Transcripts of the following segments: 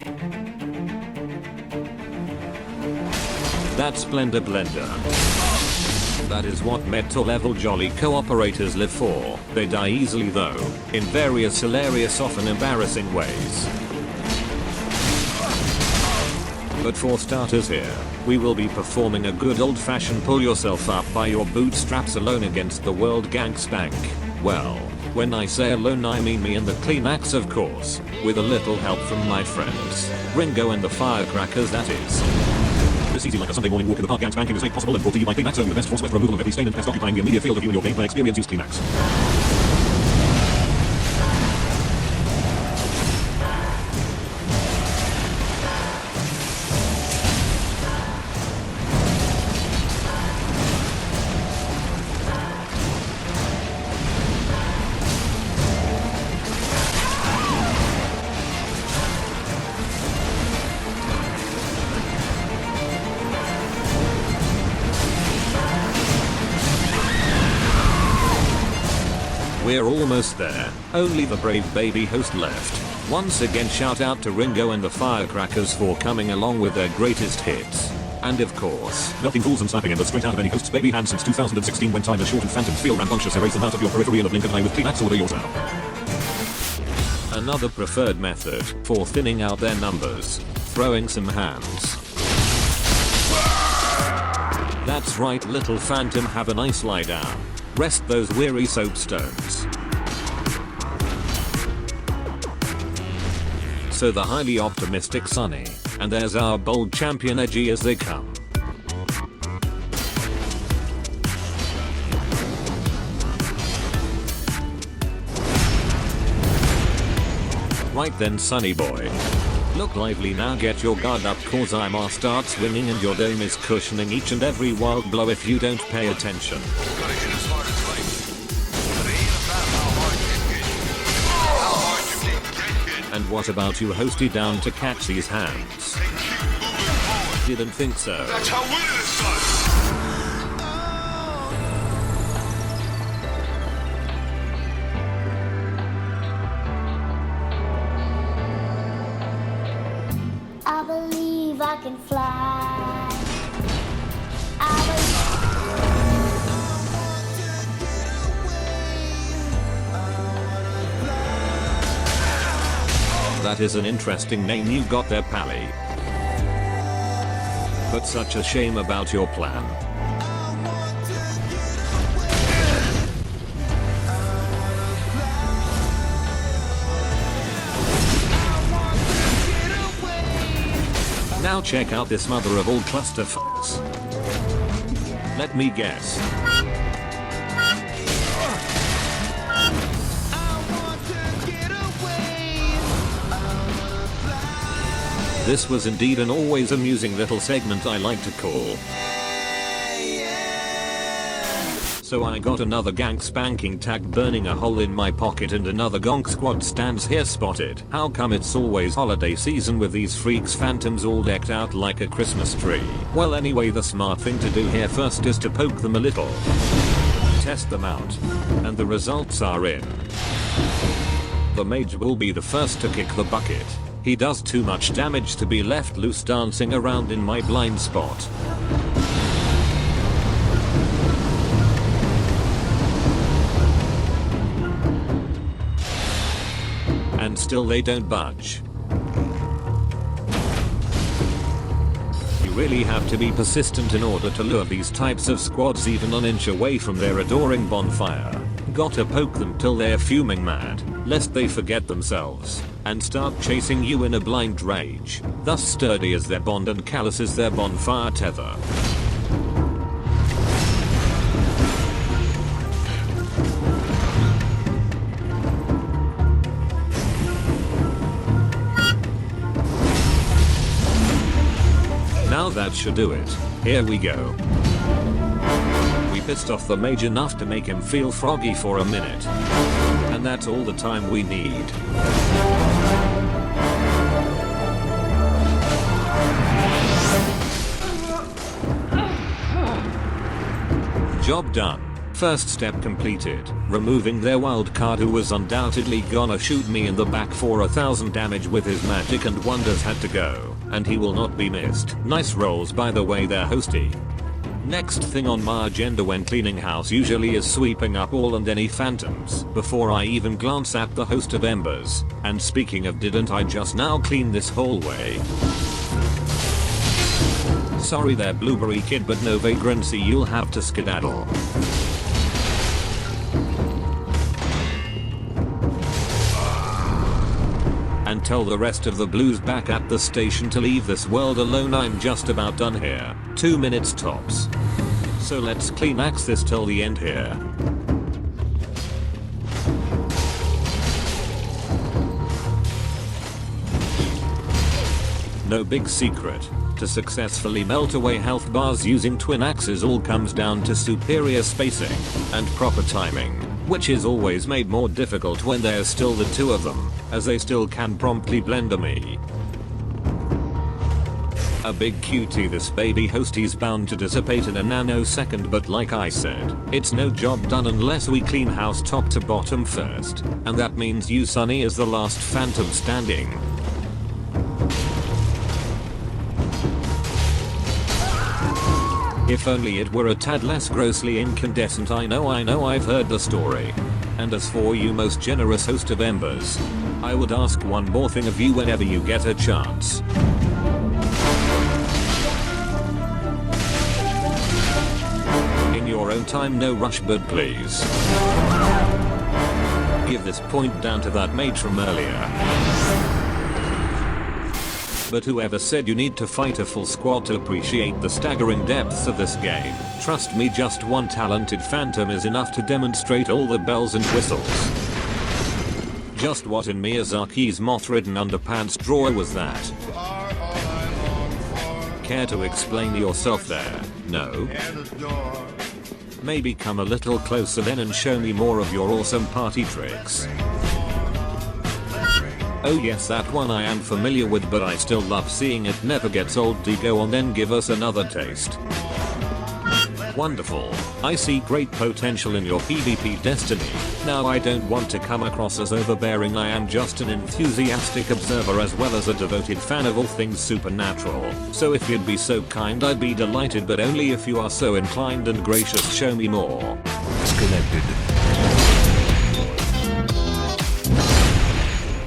That Splendor Blender. That is what meta level jolly cooperators live for. They die easily though, in various hilarious often embarrassing ways. But for starters here, we will be performing a good old-fashioned pull yourself up by your bootstraps alone against the world Gank Spank. Well, when I say alone I mean me and the Kleenex of course, with a little help from my friends, Ringo and the Firecrackers that is. This easy like a Sunday morning walk in the park. Gank Spanking is made possible and brought to you by Kleenex, the best force for removal of every stain and pest occupying the immediate field of view in your gameplay experience. Use Kleenex. We're almost there, only the brave baby host left. Once again shout out to Ringo and the Firecrackers for coming along with their greatest hits. And of course, knocking fools and slapping embers straight out of any host's baby hand since 2016 when time is short and phantoms feel rambunctious. Erase them out of your periphery and a blink of an eye with Kleenex. Order yours now. Another preferred method for thinning out their numbers, throwing some hands. That's right little phantom, have a nice lie down. Rest those weary soapstones. So the highly optimistic Sunny, and there's our bold champion edgy as they come. Right then Sunny boy. Look lively now, get your guard up cause I'ma start swinging and your dome is cushioning each and every wild blow if you don't pay attention. And what about you hosty down to catch these hands? Didn't think so. That's how winning is done. I believe I can fly. That is an interesting name you got there, Pally. But such a shame about your plan. Now check out this mother of all clusterfucks. Let me guess. This was indeed an always amusing little segment I like to call. So I got another Gank spanking tag burning a hole in my pocket and another Gonk squad stands here spotted. How come it's always holiday season with these freaks phantoms all decked out like a Christmas tree? Well anyway, the smart thing to do here first is to poke them a little. Test them out. And the results are in. The mage will be the first to kick the bucket. He does too much damage to be left loose dancing around in my blind spot. And still they don't budge. You really have to be persistent in order to lure these types of squads even an inch away from their adoring bonfire. Gotta poke them till they're fuming mad, lest they forget themselves and start chasing you in a blind rage. Thus sturdy is their bond and callous is their bonfire tether. Now that should do it. Here we go. We pissed off the mage enough to make him feel froggy for a minute. And that's all the time we need. Job done. First step completed, removing their wild card who was undoubtedly gonna shoot me in the back for 1000 damage with his magic, and wonders had to go, and he will not be missed. Nice rolls by the way there, hosty. Next thing on my agenda when cleaning house usually is sweeping up all and any phantoms before I even glance at the host of embers. And speaking of, didn't I just now clean this hallway? Sorry there, Blueberry Kid, but no vagrancy, you'll have to skedaddle. And tell the rest of the blues back at the station to leave this world alone. I'm just about done here. 2 minutes tops. So let's climax this till the end here. No big secret. To successfully melt away health bars using twin axes all comes down to superior spacing and proper timing, which is always made more difficult when there's still the two of them, as they still can promptly blender me. A big cutie, this baby hostie's bound to dissipate in a nanosecond, but like I said, it's no job done unless we clean house top to bottom first, and that means you Sunny is the last phantom standing. If only it were a tad less grossly incandescent. I know I've heard the story. And as for you most generous host of embers, I would ask one more thing of you whenever you get a chance. In your own time, no rush, but please give this point down to that mage from earlier. But whoever said you need to fight a full squad to appreciate the staggering depths of this game? Trust me, just one talented phantom is enough to demonstrate all the bells and whistles. Just what in Miyazaki's moth-ridden underpants drawer was that? Care to explain yourself there? No? Maybe come a little closer then and show me more of your awesome party tricks. Oh yes, that one I am familiar with, but I still love seeing it. Never gets old. Go on then, give us another taste. Wonderful. I see great potential in your PvP destiny. Now I don't want to come across as overbearing. I am just an enthusiastic observer as well as a devoted fan of all things supernatural. So if you'd be so kind, I'd be delighted, but only if you are so inclined and gracious. Show me more. Disconnected.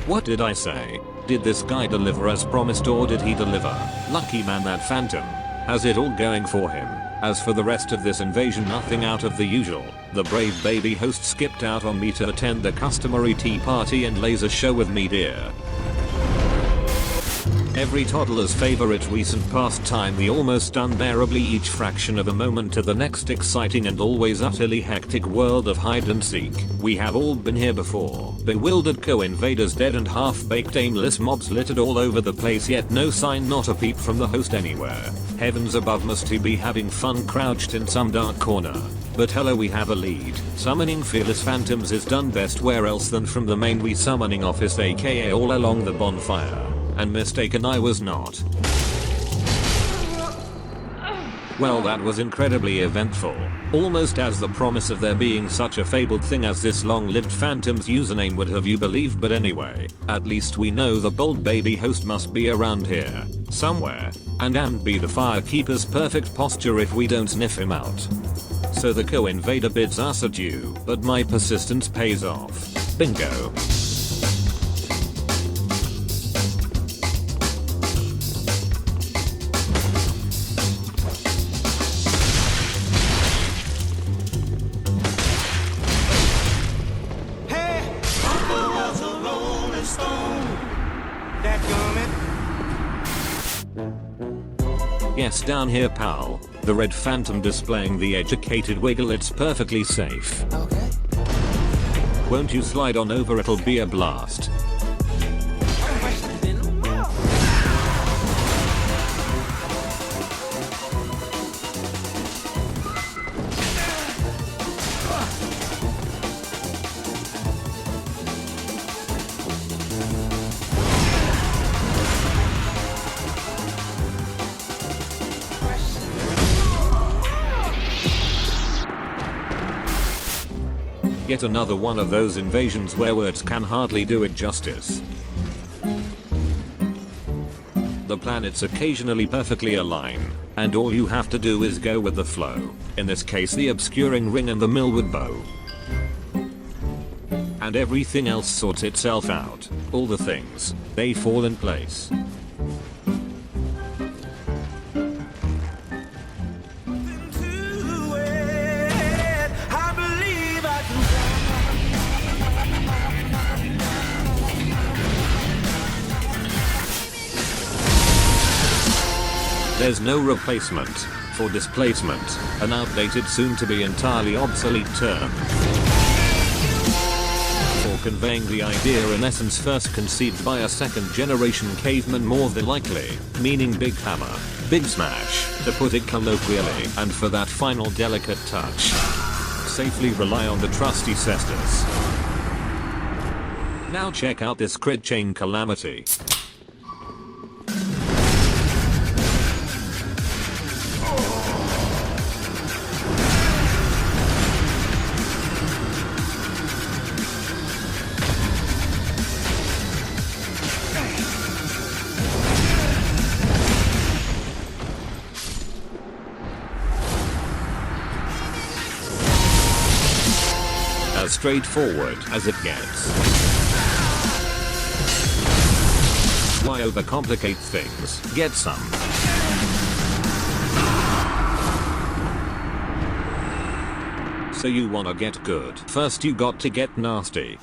What did I say? Did this guy deliver as promised, or did he deliver? Lucky man, that phantom has it all going for him. As for the rest of this invasion, nothing out of the usual. The brave baby host skipped out on me to attend the customary tea party and laser show with me, dear. Every toddler's favorite recent pastime, the almost unbearably each fraction of a moment to the next exciting and always utterly hectic world of hide and seek. We have all been here before. Bewildered co-invaders, dead and half-baked aimless mobs littered all over the place, yet no sign, not a peep from the host anywhere. Heavens above, must he be having fun crouched in some dark corner? But hello, we have a lead. Summoning fearless phantoms is done best where else than from the main summoning office, aka all along the bonfire. And mistaken I was not. Well, that was incredibly eventful. Almost as the promise of there being such a fabled thing as this long-lived phantom's username would have you believe, but anyway, at least we know the bold baby host must be around here somewhere, and be the firekeeper's perfect posture if we don't sniff him out. So the co-invader bids us adieu, but my persistence pays off. Bingo. Yes, down here, pal. The red phantom displaying the educated wiggle. It's perfectly safe. Okay. Won't you slide on over? It'll be a blast. get another one of those invasions where words can hardly do it justice. The planets occasionally perfectly align, and all you have to do is go with the flow. In this case the obscuring ring and the Millwood bow. And everything else sorts itself out. All the things, they fall in place. There's no replacement for displacement, an outdated soon to be entirely obsolete term. For conveying the idea in essence first conceived by a second generation caveman more than likely, meaning big hammer, big smash, to put it colloquially, and for that final delicate touch, safely rely on the trusty cestus. Now check out this crit chain calamity. As straightforward as it gets. Why overcomplicate things? Get some. So you wanna get good? First you got to get nasty.